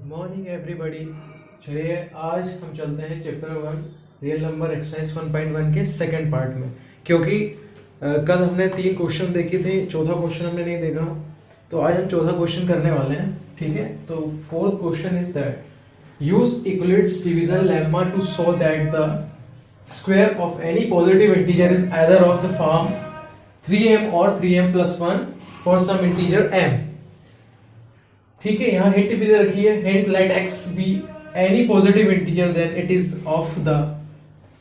Morning everybody. चलिए आज हम चलते हैं चैप्टर 1 रियल नंबर एक्सरसाइज 1.1 के सेकंड पार्ट में, क्योंकि कल हमने 3 क्वेश्चन देखे थे, चौथा क्वेश्चन हमने नहीं देखा, तो आज हम चौथा क्वेश्चन करने वाले हैं। ठीक है, तो fourth question is that use Euclid's division lemma to show that the square of any positive integer is either of the form 3m और 3m plus 1 for some integer m। ठीक है, यहाँ हिंट भी दे रखी है, hint let x be any positive integer then it is of the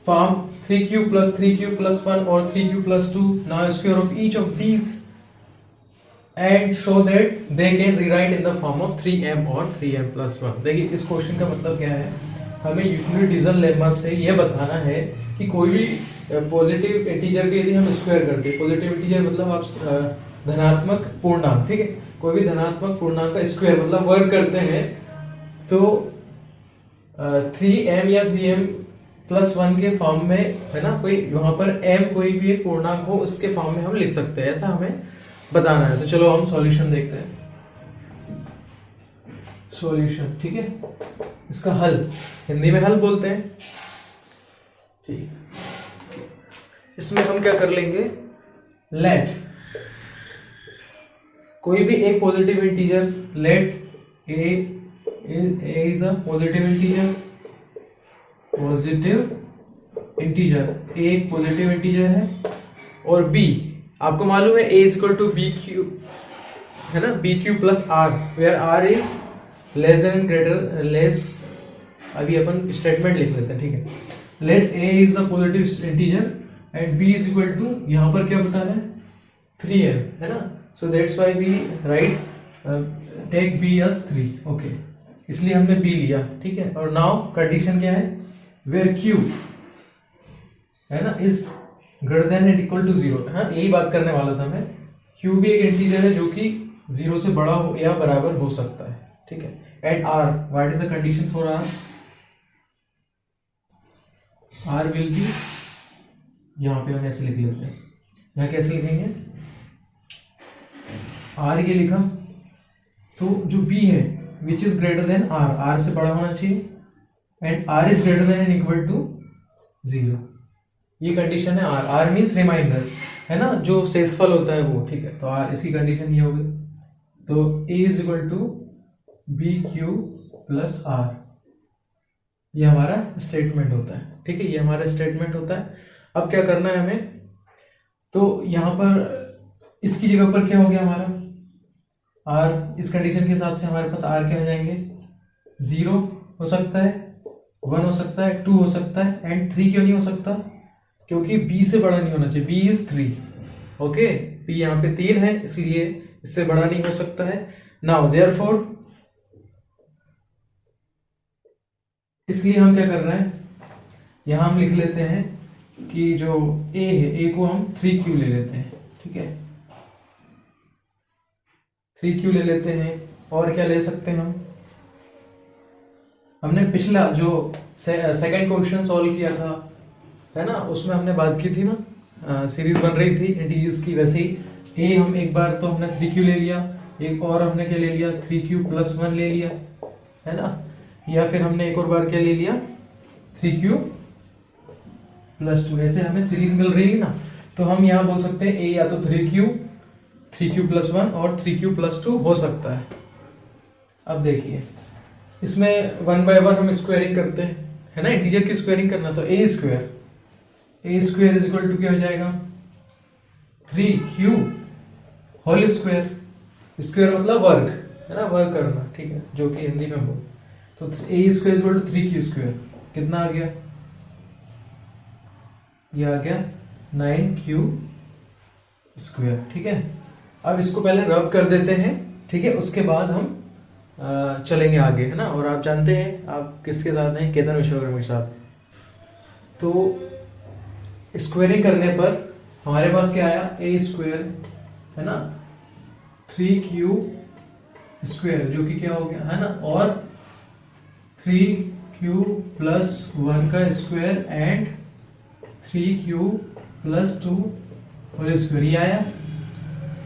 form 3q plus 3q plus 1 और 3q plus 2 now square of each of these and show that they can rewrite in the form of 3m और 3m plus 1। देखिए इस question का मतलब क्या है, हमें Euclid lemma से यह बताना है कि कोई भी पॉजिटिव इंटीजर के यदि हम स्क्वायर करते हैं, पॉजिटिव इंटीजर मतलब आप धनात्मक पूर्णांक, ठीक है, कोई भी धनात्मक पूर्णांक का स्क्वायर मतलब वर्ग करते हैं, तो 3m या 3m plus 1 के फॉर्म में, है ना, कोई वहां पर m कोई भी एक पूर्णांक हो उसके फॉर्म में हम लिख सकते हैं, ऐसा हमें बताना है। तो चलो हम सॉल्यूशन देखते हैं। सॉल्यूशन, ठीक है, इसका हल हिंदी में हल बोलते हैं। ठीक, इसमें हम क्या कर लेंगे, लेट कोई भी एक positive integer, let a is a positive integer, a एक पॉजिटिव इंटीजर है, और b आपको मालूम है a is equal to bq, है ना, bq plus r where r is less than and greater less। अभी अपन स्टेटमेंट लिख लेते हैं। ठीक है, late a is the positive integer and b is equal to, यहाँ पर क्या बताना है, 3m, है ना, so that's why we write take b as 3। okay, इसलिए हमने b लिया। ठीक है, और नाउ कंडीशन क्या है, where q, है ना, is greater than and equal to 0। हाँ, यही बात करने वाला था मैं, q भी एक इंटीजर है जो कि 0 से बड़ा हो या बराबर हो सकता है। ठीक है, at r what is the condition for r, r will be, यहाँ पे हम ऐसे लिख लेते हैं, यहाँ कैसे लिखेंगे, r ये लिखा, तो जो b है which is greater than r, r से बड़ा होना चाहिए, and r is greater than and equal to 0। ये कंडीशन है r, r मींस रिमाइंडर, है ना, जो शेषफल होता है वो। ठीक है, तो r इसी कंडीशन ये हो गई, तो a is equal to bq plus r, ये हमारा स्टेटमेंट होता है। ठीक है, ये हमारा स्टेटमेंट होता है। अब क्या करना है हमें, तो यहाँ पर इसकी जगह पर क्या हो गया हमारा r, इस कंडीशन के हिसाब से हमारे पास r क्या हो जाएंगे, 0 हो सकता है, 1 हो सकता है, 2 हो सकता है, एंड 3 क्यों नहीं हो सकता, क्योंकि b से बड़ा नहीं होना चाहिए, b इज 3। ओके, b यहाँ पे 3 है इसलिए इससे बड़ा नहीं हो सकता है। नाउ देयरफॉर, इसलिए हम क्या कर रहे हैं, यहां हम लिख लेते हैं कि जो a है, a को हम 3q ले लेते हैं। ठीक है, 3q ले लेते हैं, और क्या ले सकते हैं हम, हमने पिछला जो सेकंड क्वेश्चन सॉल्व किया था, है ना, उसमें हमने बात की थी ना, सीरीज बन रही थी इंटीजर्स की, वैसे ही a हम एक बार तो हमने 3q ले लिया, एक और हमने क्या ले लिया, 3q plus 1 ले लिया, है ना, या फिर हमने एक और बार क्या ले लिया, 3q plus 2। ऐसे हमें सीरीज मिल रही है ना, तो हम यहाँ बोल सकते हैं a या तो 3q plus 1 और 3q plus 2 हो सकता है। अब देखिए इसमें 1 by 1 हम स्क्वायरिंग करते हैं, है ना, इंटीजर की स्क्वायरिंग करना, तो a square is equal to क्या हो जाएगा, 3q होल स्क्वायर, स्क्वायर मतलब वर्ग, है ना, वर्ग करना। ठीक है, जो कि हिंदी में बोल, तो a square is equal to 3q square, कितना आ गया, ये आ गया 9q स्क्वायर। ठीक है, अब इसको पहले रब कर देते हैं। ठीक है, उसके बाद हम चलेंगे आगे, है ना, और आप जानते हैं आप किसके साथ हैं, केतन विश्वकर्मा के साथ। तो स्क्वायरिंग करने पर हमारे पास क्या आया, a स्क्वायर, है ना, 3q स्क्वायर, जो कि क्या हो गया, है ना, और 3q plus 1 का square and 3q plus 2 whole square, ये आया।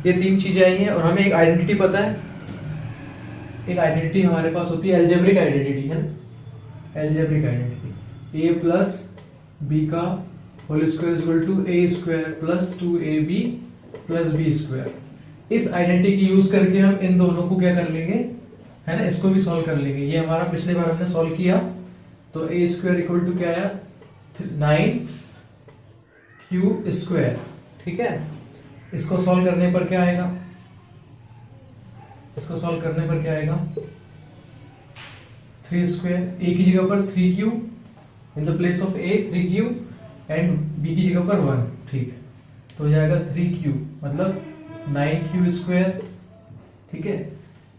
ये तीन चीजें आई हैं और हमें एक आइडेंटिटी पता है। एक आइडेंटिटी हमारे पास होती है, एल्जेब्रिक आइडेंटिटी है ना, algebraic identity A plus B का whole square is equal to A square plus 2ab plus B square. इस आइडेंटिटी की यूज करके हम इन दोनों को क्या कर लेंगे, है ना, इसको भी सॉल्व कर लेंगे। ये हमारा पिछले बार हमने सॉल्व किया, तो ए स्क्वायर इक्वल टू क्या आया, 9q स्क्वायर। ठीक है, इसको सॉल्व करने पर क्या आएगा, इसको सॉल्व करने पर क्या आएगा, 3 स्क्वायर, ए की जगह पर 3q in the place of A 3q and B की जगह पर 1। ठीक, तो हो जाएगा 3q मतलब 9q स्क्वायर। ठीक है,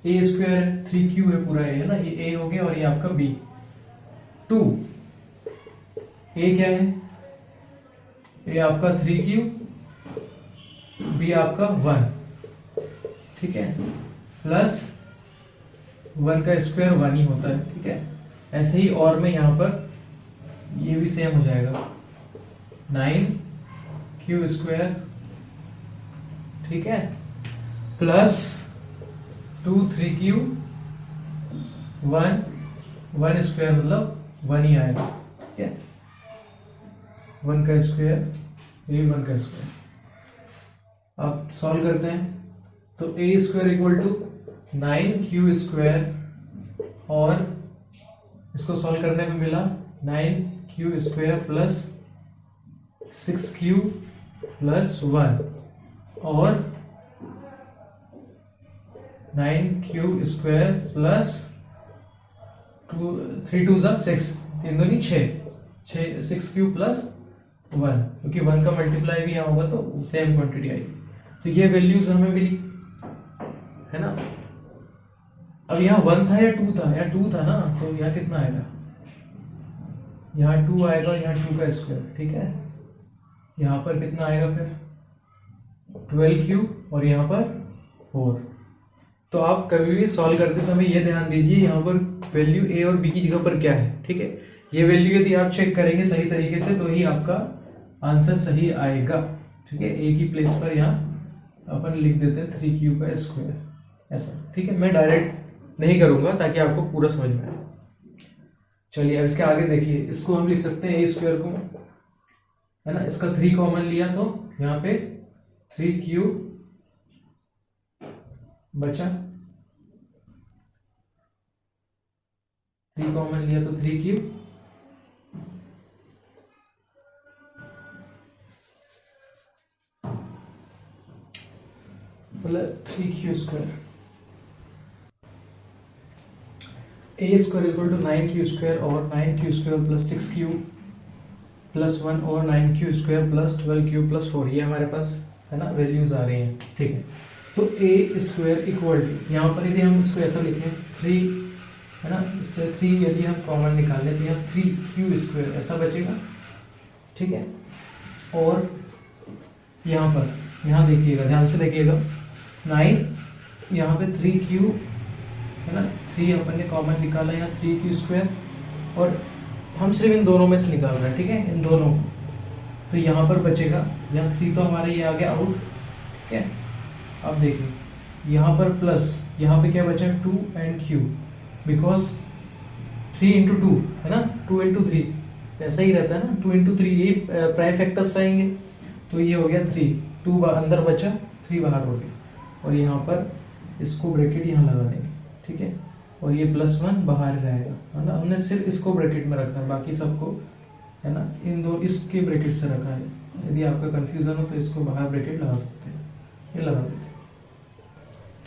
ए स्क्वायर 3q है पूरा, ए है ना, ये ए हो गया और ये आपका बी 2। ए क्या है, ए आपका 3q, बी आपका 1। ठीक है, प्लस 1 का स्क्वायर 1 ही होता है। ठीक है, ऐसे ही और में यहां पर ये भी सेम हो जाएगा 9q स्क्वायर। ठीक है, प्लस 2 3q 1 स्क्वायर मतलब 1 ही आएगा। ठीक है, 1 का स्क्वायर, ये 1 का स्क्वायर। अब सॉल्व करते हैं, तो a square equal to 9q square और इसको सॉल्व करने में मिला 9q square plus 6q plus 1 और 9q स्क्वायर प्लस 3 2 6, तीन दूनी 6, 6q प्लस 1, क्योंकि 1 का मल्टीप्लाई भी यहाँ होगा तो सेम क्वांटिटी आएगी। तो ये वैल्यूज हमें मिली, है ना। अब यहाँ 1 था या 2 था, यहाँ 2 था ना, तो यहाँ कितना आएगा, यहाँ 2 आएगा, यहाँ 2 का स्क्वायर। ठीक है, यहाँ पर कितना आएगा फिर 12q और यहाँ पर 4। तो आप कभी भी सॉल्व करते समय ये ध्यान दीजिए यहाँ पर वैल्यू ए और बी की जगह पर क्या है। ठीक है, ये वैल्यू यदि आप चेक करेंगे सही तरीके से तो ही आपका आंसर सही आएगा। ठीक है, ए की प्लेस पर यहाँ अपन लिख देते हैं 3q का स्क्वायर ऐसा। ठीक है, मैं डायरेक्ट नहीं करूंगा ताकि आपको पूरा समझ में आए। चलिए अब इसके आगे देखिए, इसको हम लिख सकते हैं ए स्क्वायर को, है ना, इसका 3 कॉमन लिया तो यहाँ पे 3q बचा, 3 कॉमन लिया तो 3q मतलब 3q square. A square equal to 9q square और 9q square plus 6q plus 1 और 9q square plus 12q plus 4, ये हमारे पास है ना वैल्यूज आ रही हैं। ठीक है, तो ए स्क्वायर इक्वल टू यहाँ पर यदि हम इसको ऐसा लिखें 3, है ना, इससे 3 यदि हम कॉमन निकाल लें तो यहाँ 3q स्क्वायर ऐसा बचेगा। ठीक है, और यहाँ पर यहाँ देखिएगा, ध्यान से देखिएगा 9, यहाँ पे 3q है ना, 3 अपन ने कॉमन निकाला, यहाँ 3q स्क्वायर और हम सिर्फ इन दोनों में से निकाल रहे हैं। ठीक है, इन दोनों, तो यहाँ पर बचेगा, यहाँ 3 तो हमारा ये आ गया आउट। ठीक है, अब देखिए यहाँ पर प्लस, यहाँ पे क्या बचा 2 एंड q, बिकॉज 3 इंटू 2 है ना, 2 इंटू 3 ऐसा ही रहता है ना, 2 इंटू 3 ये प्राइम फैक्टर्स आएंगे, तो ये हो गया 3, 2 अंदर बचा, 3 बाहर हो गया, और यहाँ पर इसको ब्रैकेट यहाँ लगा देंगे। ठीक है, और ये +1 बाहर रहेगा, है ना, हमने सिर्फ इसको ब्रैकेट में रखा है, बाकी सबको है ना इन दो इसके ब्रैकेट से रखा है। यदि आपका कंफ्यूजन हो तो इसको बाहर ब्रैकेट लगा सकते हैं, ये लगा देते हैं।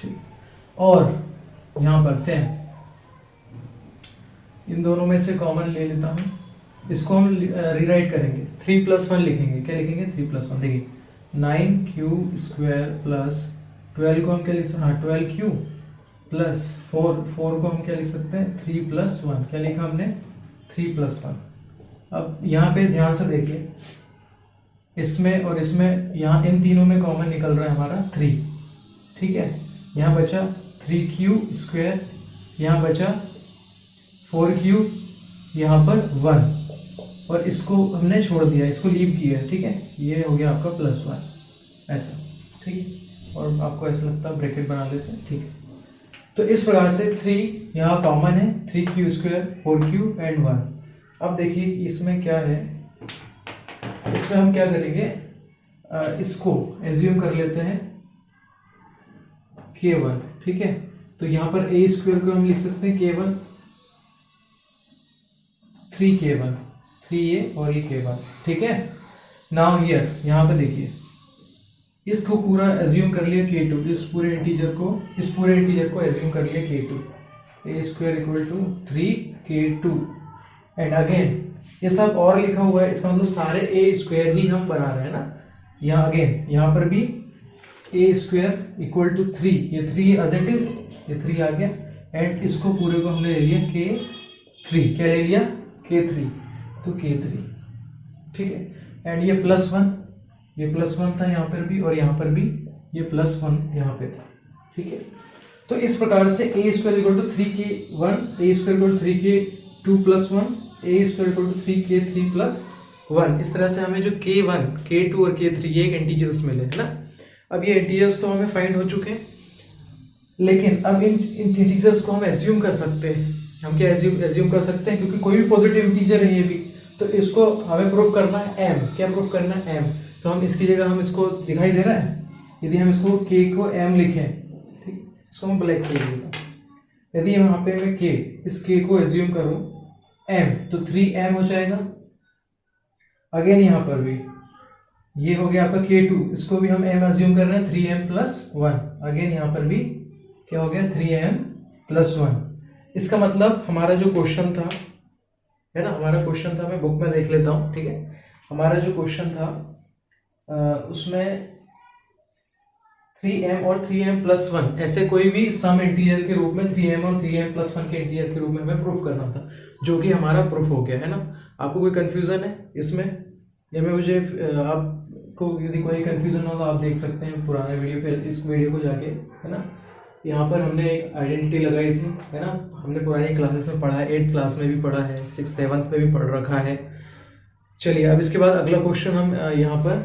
ठीक, और यहाँ पर सेम इन दोनों में से कॉमन ले लेता हूँ, इसको हम रिराइट करेंगे, 3 + 1 लिखेंगे। क्या लिखेंगे 3 + 1, देखिए 9q स्क्वायर प्लस 12 को हम क्या लिख सकते हैं, 12q प्लस 4 को हम क्या लिख सकते हैं 3 + 1, क्या लिखा हमने 3 + 1। अब यहाँ पे ध्यान से देखिए, इसमें और इसमें, यहाँ इन तीनों में कॉमन निकल रहा है हमारा 3। ठीक है, यहाँ बचा 3q स्क्वायर, यहाँ बचा 4q, यहाँ पर 1। और इसको हमने छोड़ दिया, इसको लीव किया, ठीक है, ये हो गया आपका +1 ऐसा, ठीक है। और आपको ऐसा लगता है ब्रैकेट बना लेते हैं, ठीक है। तो इस प्रकार से 3 यहाँ कॉमन है, 3q², 4q एंड 1। अब देखिए कि इसमें क्या है, इसमें हम क्या करेंगे, इसको एज्यूम कर लेते हैं k1, ठीक है। तो यहाँ पर a² को हम लिख सकते हैं k1, 3k1, 3a और ये k1, ठीक है। नाउ हियर, यहाँ पे देखिए, इसको पूरा एज्यूम कर लिया k2, इस पूरे इंटीजर को एज्यूम कर लिया k2, a² = 3k2 and again ये सब और लिखा हुआ है, इसका मतलब सारे a² ही हम बना रहे हैं ना। यहाँ अगेन यहाँ पर भी a² = 3, ये 3 एज इट इज, ये 3 आ गया एंड इसको पूरे को हमने ले लिया k3, क्या ले लिया k3, तो k3, ठीक है। एंड ये +1, ये +1 था यहाँ पर भी और यहाँ पर भी ये +1 यहाँ पे था, ठीक है। तो इस प्रकार से a² = 3k1, a² = 3k2 + 1, a² = 3k3 + 1। इस तरह से हमें जो k1, k2 और k3 ये एक इंटीजर्स मिले है ना। अब ये इंटीजर्स तो हमें फाइंड हो चुके हैं, लेकिन अब इन इंटीजर्स को हम एज्यूम कर सकते हैं। हम क्या एज्यूम कर सकते हैं, क्योंकि कोई भी पॉजिटिव इंटीजर है ये भी, तो इसको हमें प्रूव करना है m, क्या प्रूव करना है m। तो हम इसकी जगह, हम इसको दिखाई दे रहा है, यदि हम इसको k को m लिखें, ठीक, इसको हम ब्लैक कर देगा, यदि यहाँ पे मैं k, इस k को एज्यूम करूं m, तो 3m हो जाएगा। अगेन यहाँ पर भी ये हो गया आपका k2, इसको भी हम m एज्यूम कर रहे हैं, 3m + 1। अगेन यहाँ पर भी क्या हो गया, 3m + 1। इसका मतलब हमारा जो क्वेश्चन था, है ना, हमारा क्वेश्चन था, मैं बुक में देख लेता हूँ, ठीक है। हमारा जो क्वेश्चन था उसमें 3m और 3m + 1 ऐसे कोई भी सम इंटीजर के रूप में 3m और 3m + 1 के इंटीजर के रूप में हमें प्रूफ करना था, जो कि हमारा प्रूफ हो गया, है ना। आपको कोई कंफ्यूजन है इसमें, या मैं मुझे आपको यदि कोई कंफ्यूजन हो तो आप देख सकते हैं पुराना वीडियो, फिर इस वीडियो को जाके, है ना। यहाँ पर हमने एक आइडेंटिटी लगाई थी, है ना, हमने पुरानी क्लासेस में पढ़ा है, 8th क्लास में भी पढ़ा है, 6th 7th में भी पढ़ रखा है। चलिए अब इसके बाद अगला क्वेश्चन हम यहाँ पर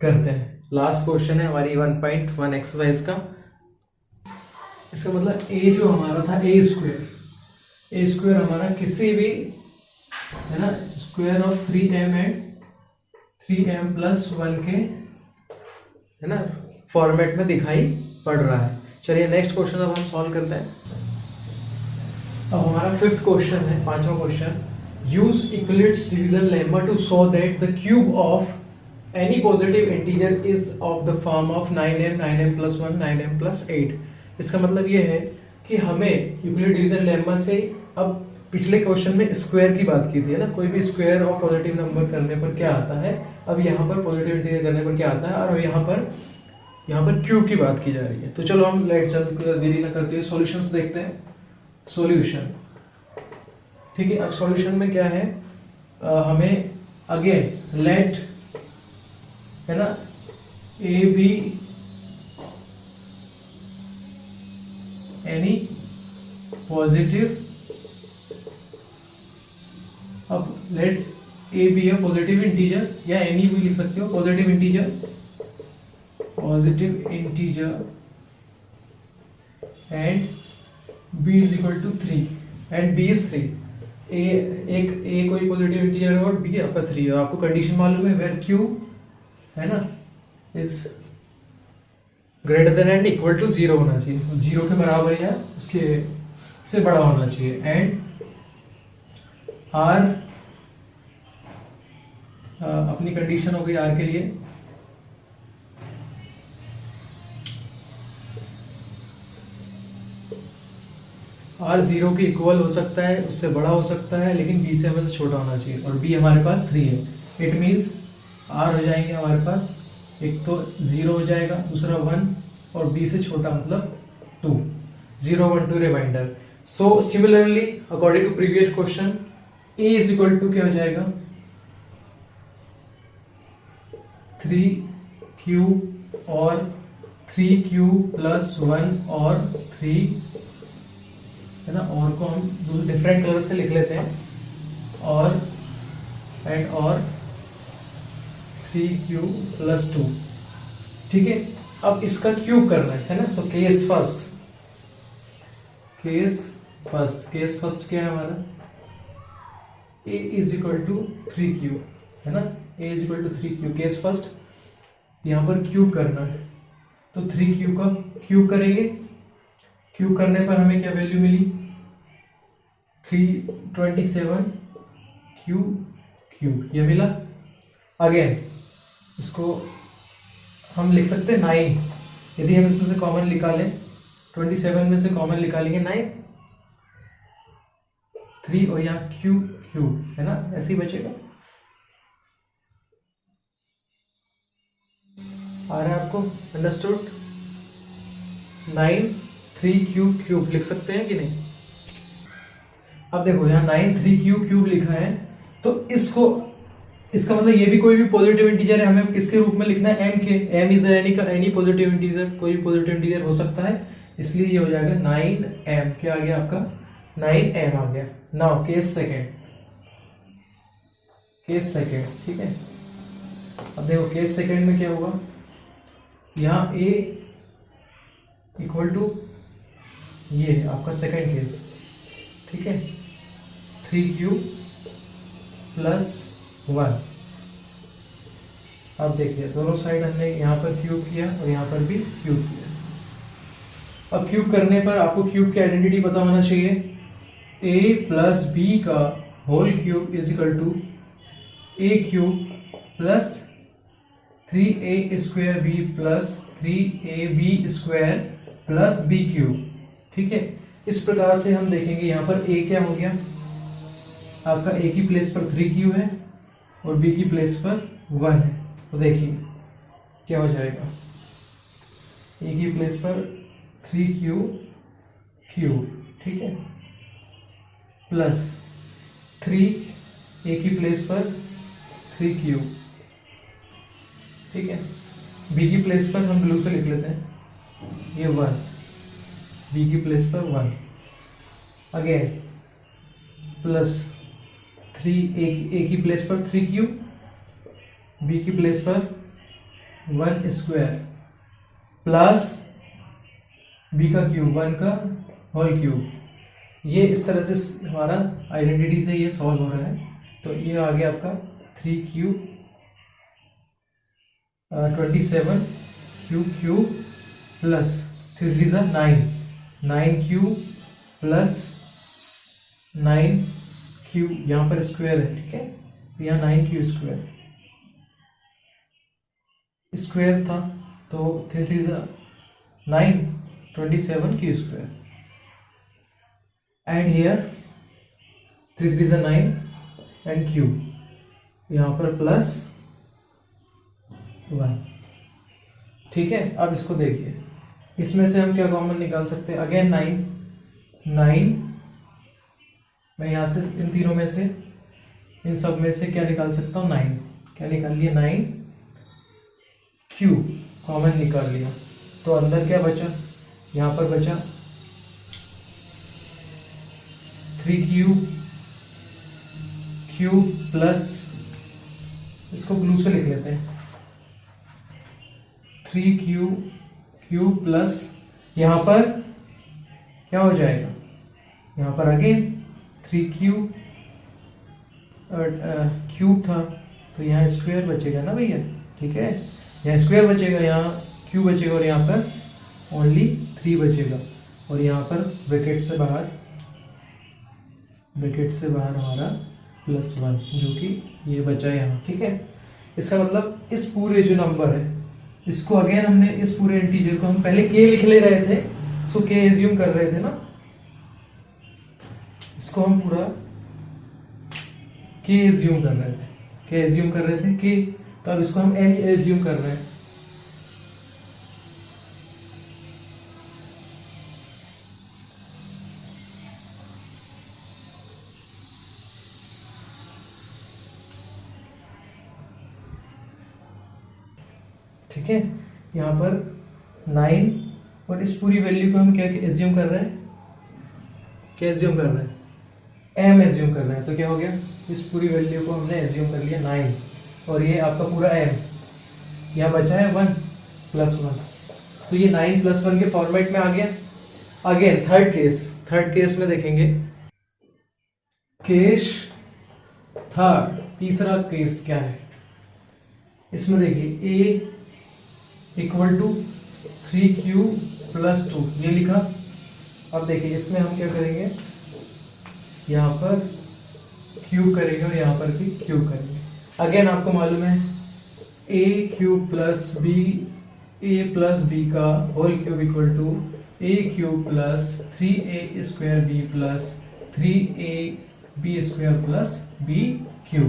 करते हैं। लास्ट क्वेश्चन है हमारी 1.1 एक्सरसाइज का। इसका मतलब a जो हमारा था a² हमारा किसी भी, है ना, square of 3m and 3m + 1 के, है ना, फॉर्मेट में दिखाई पड़ रहा है। चलिए नेक्स्ट क्वेश्चन अब हम सॉल्व करते हैं। अब हमारा 5th क्वेश्चन है, 5वां question. Use Euclid's division lemma to show that the cube of any positive integer is of the form of 9m, 9m + 1, 9m + 8। इसका मतलब ये है कि हमें यूक्लिड डिवीजन लेम्मा से, अब पिछले क्वेश्चन में स्क्वायर की बात की थी, है ना, कोई भी स्क्वायर और पॉजिटिव नंबर करने पर क्या आता है, अब यहाँ पर पॉजिटिव इंटीजर करने पर क्या आता है, और यहाँ पर क्यूब की बात की जा रही है। तो चलो हम देरी न करते हुए सॉल्यूशंस देखते हैं। सॉल्यूशन, ठीक है। अब सॉल्यूशन में क्या है, हमें अगेन लेट, है ना, ए बी एनी पॉजिटिव, अब लेट ए बी है पॉजिटिव इंटीजर, या एनी भी लिख सकते हो, positive integer and b = 3 and b is 3। ए कोई पॉजिटिव इंटीजर है और b आपका 3 है। आपको कंडीशन मालूम है, वेयर q, है ना, is greater than and equal to 0 होना चाहिए, 0 के बराबर या उसके से बड़ा होना चाहिए। एंड r, अपनी कंडीशन हो गई r के लिए, r 0 के इक्वल हो सकता है, उससे बड़ा हो सकता है, लेकिन b से हमें छोटा होना चाहिए, और b हमारे पास 3 है। इट मीन्स r हो जाएंगे हमारे पास, एक तो 0 हो जाएगा, दूसरा 1, और b से छोटा मतलब 2, 0 1 2 remainder. So similarly according to previous question, a = क्या हो जाएगा, 3q और 3q + 1 और 3, है ना, और को हम डिफरेंट कलर से लिख लेते हैं, और एंड और 3q प्लस 2। ठीक है, अब इसका क्यूब करना है ना, तो केस फर्स्ट क्या है हमारा, a is equal to 3q है ना, a is equal to 3q। Case first यहां पर क्यूब करना है, तो 3q का क्यूब करेंगे। क्यूब करने पर हमें क्या वैल्यू मिली, 327 क्यूब ये मिला। अगेन इसको हम लिख सकते हैं 9, यदि हम इसमें से कॉमन निकालें, 27 में से कॉमन निकालेंगे 9, 3 और यहाँ क्यूब है ना, ऐसे ही बचेगा। आ रहा है आपको, अंडरस्टूड? 9 3 क्यूब लिख सकते हैं कि नहीं? अब देखो यहाँ 9 3 क्यूब लिखा है, तो इसका मतलब ये भी कोई भी पॉजिटिव इंटीजर है, हमें किसके रूप में लिखना है, m के। m is any positive integer, कोई भी पॉजिटिव इंटीजर हो सकता है, इसलिए ये हो जाएगा 9m। क्या आ गया आपका, 9m आ गया। नाउ केस सेकेंड, ठीक है। अब देखो केस सेकेंड में क्या होगा, यहाँ a इक्वल टू ये आपका सेकेंड केस, ठीक है, 3q प्लस 1। अब देखिए दोनों साइड हमने यहाँ पर क्यूब किया और यहाँ पर भी क्यूब किया। अब क्यूब करने पर आपको क्यूब की आइडेंटिटी पता होना चाहिए, a प्लस बी का whole cube is equal to a cube plus 3a square b plus 3ab square plus b cube. ठीक है, इस प्रकार से हम देखेंगे। यहाँ पर a क्या हो गया आपका, a की प्लेस पर 3q है और b की प्लेस पर 1 है, तो देखिए क्या हो जाएगा, a की प्लेस पर 3q क्यूब, ठीक है, प्लस 3 a की प्लेस पर 3q, ठीक है, b की प्लेस पर हम ब्लू से लिख लेते हैं ये 1, b की प्लेस पर 1, अगेन प्लस 3 a की प्लेस पर 3q, b की प्लेस पर 1 स्क्वायर प्लस b का क्यूब 1 का होल क्यूब। ये इस तरह से हमारा आइडेंटिटी से ये सॉल्व हो रहा है। तो ये आ गया आपका 3q 27 cube plus 3 3 9q plus 9q, यहाँ पर स्क्वायर है, ठीक है, यहाँ 9q स्क्वायर था, तो 3 3 9 27q square, and here 3 3 9 and q, यहाँ पर प्लस 1। ठीक है, अब इसको देखिए, इसमें से हम क्या कॉमन निकाल सकते हैं, अगेन 9 मैं यहाँ से इन तीनों में से, इन सब में से क्या निकाल सकता हूँ, 9, क्या निकाल लिया, 9q कॉमन निकाल लिया, तो अंदर क्या बचा, यहाँ पर बचा 3q प्लस, इसको ब्लू से लिख लेते हैं, 3q प्लस, यहाँ पर क्या हो जाएगा, यहाँ पर अगेन 3q क्यूब था, तो यहाँ स्क्वायर बचेगा ना भैया, ठीक है, यहाँ स्क्वायर बचेगा, यहाँ q बचेगा और यहाँ पर ओनली 3 बचेगा, और यहाँ पर ब्रैकेट से बाहर हमारा +1, जो कि ये बचा यहाँ। ठीक है, इसका मतलब इस पूरे जो नंबर है, इसको अगेन हमने, इस पूरे इंटीजर को हम पहले k लिख ले रहे थे, इसको k एज्यूम कर रहे थे ना, इसको हम पूरा k एज्यूम कर रहे थे, k, तो अब इसको हम m एज्यूम कर रहे हैं। ठीक है, यहाँ पर 9 और इस पूरी वैल्यू को हम क्या एज्यूम कर रहे हैं, m एज्यूम कर रहे हैं, तो क्या हो गया, इस पूरी वैल्यू को हमने एज्यूम कर लिया 9, और ये आपका पूरा m, यहाँ बचा है 1 + 1, तो ये 9 + 1 के फॉर्मेट में आ गया। अगेन थर्ड केस में देखेंगे, केस थर्ड, तीसरा केस क्या है, इसमें देखिए a = 3q + 2 ये लिखा। अब देखिए इसमें हम क्या करेंगे, यहाँ पर क्यूब करेंगे और यहाँ पर भी क्यूब करेंगे। अगेन आपको मालूम है a³ + b, a+b का whole cube = a³ + 3a² b + 3ab² + b³।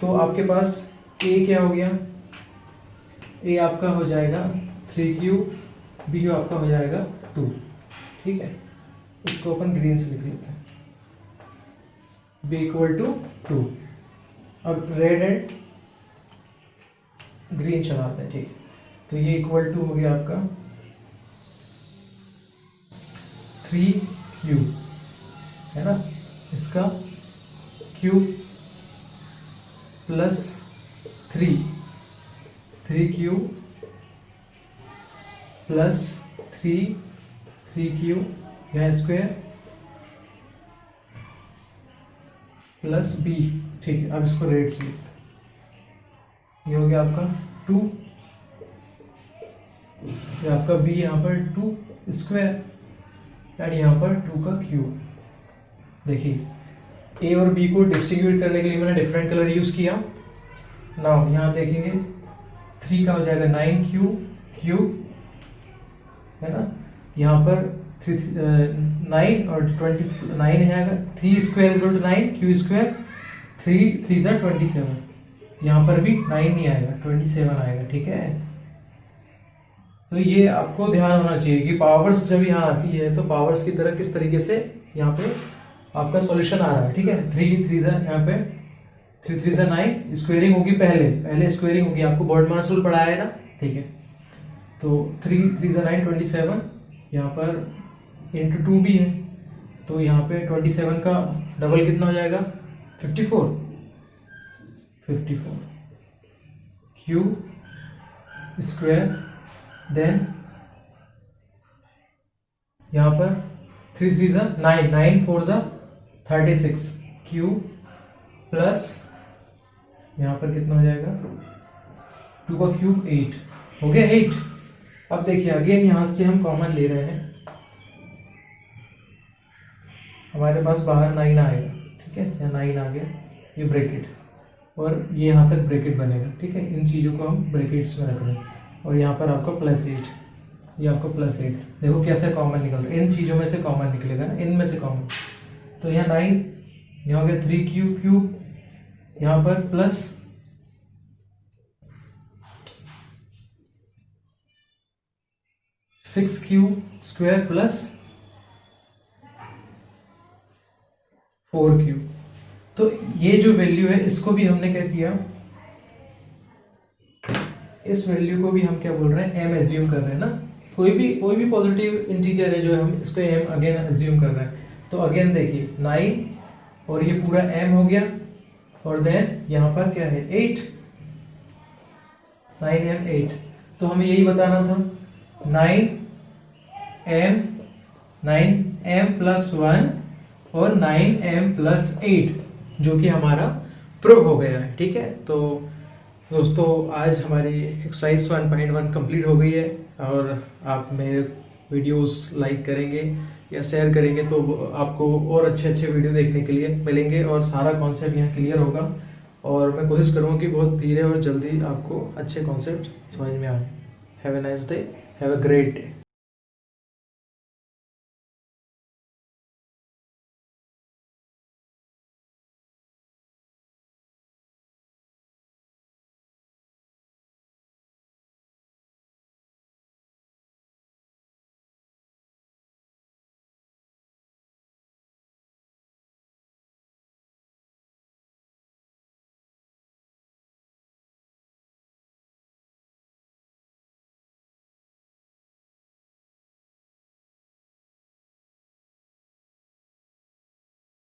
तो आपके पास a क्या हो गया, a आपका हो जाएगा 3q, b आपका हो जाएगा 2। ठीक है, इसको अपन ग्रीन से लिख लेते हैं, b = 2। अब रेड एंड ग्रीन चलाते हैं। ठीक है, तो ये = हो गया आपका 3q, है ना, इसका क्यूब + 3q + 3q या स्क्वायर + b। ठीक है, अब इसको रेड से लिखते हैं, ये हो गया आपका 2, ये आपका b यहाँ पर 2 स्क्वायर एंड यहाँ पर 2 का क्यूब। देखिए a और b को डिस्ट्रीब्यूट करने के लिए मैंने डिफरेंट कलर यूज किया। नाउ यहाँ देखेंगे 3 का हो जाएगा 9q क्यूब, है ना, यहाँ पर 9 और 29 है, 3 स्क्वायर = 9, q स्क्वायर 3 3 = 27, यहाँ पर भी 9 नहीं आएगा, 27 आएगा। ठीक है, तो ये आपको ध्यान होना चाहिए कि पावर्स जब यहाँ आती है तो पावर्स की तरह किस तरीके से यहाँ पे आपका सॉल्यूशन आ रहा है। ठीक है, 3 3 यहाँ पे 3 3 9, स्क्वेयरिंग होगी, पहले स्क्वेयरिंग होगी, आपको बोल्ट्जमान रूल पढ़ाया है ना। ठीक है, तो 3 3 9 27, यहाँ पर इंटू 2 भी है, तो यहाँ पे 27 का डबल कितना हो जाएगा, 54 क्यूब स्क्वायर, देन यहाँ पर 3 3 9, 9 4 36 क्यूब प्लस यहाँ पर कितना हो जाएगा, 2 का क्यूब 8 हो गया 8। अब देखिए अगेन यहाँ से हम कॉमन ले रहे हैं, हमारे पास बाहर 9 आएगा। ठीक है, यहाँ 9 आ गया, ये ब्रैकेट और ये यहाँ तक ब्रैकेट बनेगा। ठीक है, इन चीज़ों को हम ब्रैकेट्स में रख रहे हैं, और यहाँ पर आपका +8, ये आपका +8। देखो कैसे कॉमन निकल रहा है, इन चीज़ों में से कॉमन निकलेगा ना, इनमें से कॉमन। तो यहाँ 9, यहाँ हो गया 3q क्यूब, यहाँ पर plus 6q square plus 4q। तो ये जो वैल्यू है इसको भी हमने क्या किया, इस वैल्यू को भी हम क्या बोल रहे हैं, m एज्यूम कर रहे हैं ना। कोई भी पॉजिटिव इंटीजर है जो हम इसको m अगेन एज्यूम कर रहे हैं। तो अगेन देखिए 9 और ये पूरा m हो गया, और देन यहाँ पर क्या है 8, 9m 8। तो हमें यही बताना था 9m + 1 और 9m + 8, जो कि हमारा प्रूव हो गया है। ठीक है, तो दोस्तों आज हमारी एक्सरसाइज 1.1 कंप्लीट हो गई है, और आप मेरे वीडियोस लाइक करेंगे या शेयर करेंगे तो आपको और अच्छे वीडियो देखने के लिए मिलेंगे, और सारा कॉन्सेप्ट यहाँ क्लियर होगा। और मैं कोशिश करूँगा कि बहुत धीरे और जल्दी आपको अच्छे कॉन्सेप्ट समझ में आए। Have a nice day, have a great day.